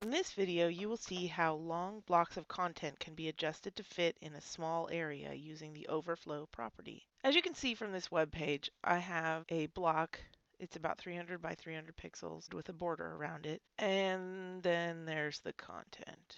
In this video, you will see how long blocks of content can be adjusted to fit in a small area using the overflow property. As you can see from this web page, I have a block. It's about 300 by 300 pixels with a border around it. And then there's the content.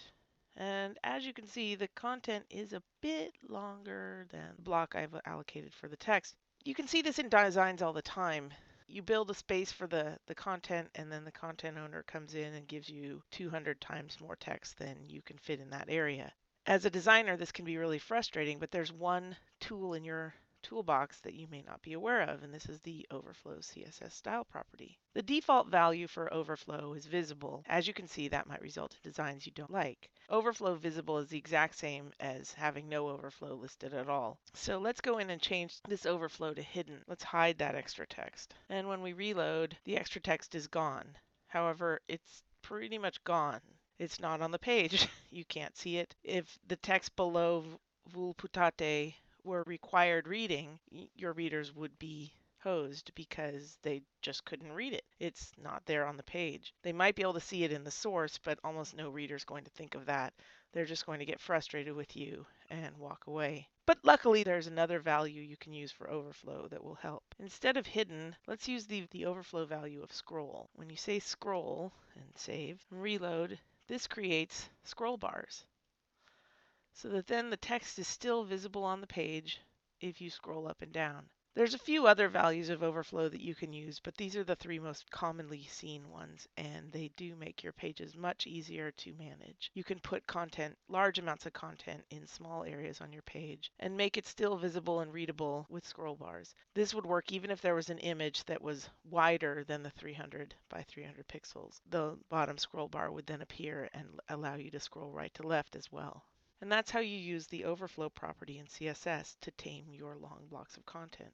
And as you can see, the content is a bit longer than the block I've allocated for the text. You can see this in designs all the time. You build a space for the content, and then the content owner comes in and gives you 200 times more text than you can fit in that area. As a designer, this can be really frustrating, but there's one tool in your toolbox that you may not be aware of, and this is the Overflow CSS style property. The default value for Overflow is visible. As you can see, that might result in designs you don't like. Overflow visible is the exact same as having no overflow listed at all. So let's go in and change this overflow to hidden. Let's hide that extra text. And when we reload, the extra text is gone. However, it's pretty much gone. It's not on the page. You can't see it. If the text below vul putate were required reading, your readers would be hosed because they just couldn't read it. It's not there on the page. They might be able to see it in the source, but almost no reader is going to think of that. They're just going to get frustrated with you and walk away. But luckily, there's another value you can use for overflow that will help. Instead of hidden, let's use the overflow value of scroll. When you say scroll and save and reload, this creates scroll bars, so that then the text is still visible on the page if you scroll up and down. There's a few other values of overflow that you can use, but these are the three most commonly seen ones, and they do make your pages much easier to manage. You can put content, large amounts of content, in small areas on your page and make it still visible and readable with scroll bars. This would work even if there was an image that was wider than the 300 by 300 pixels. The bottom scroll bar would then appear and allow you to scroll right to left as well. And that's how you use the overflow property in CSS to tame your long blocks of content.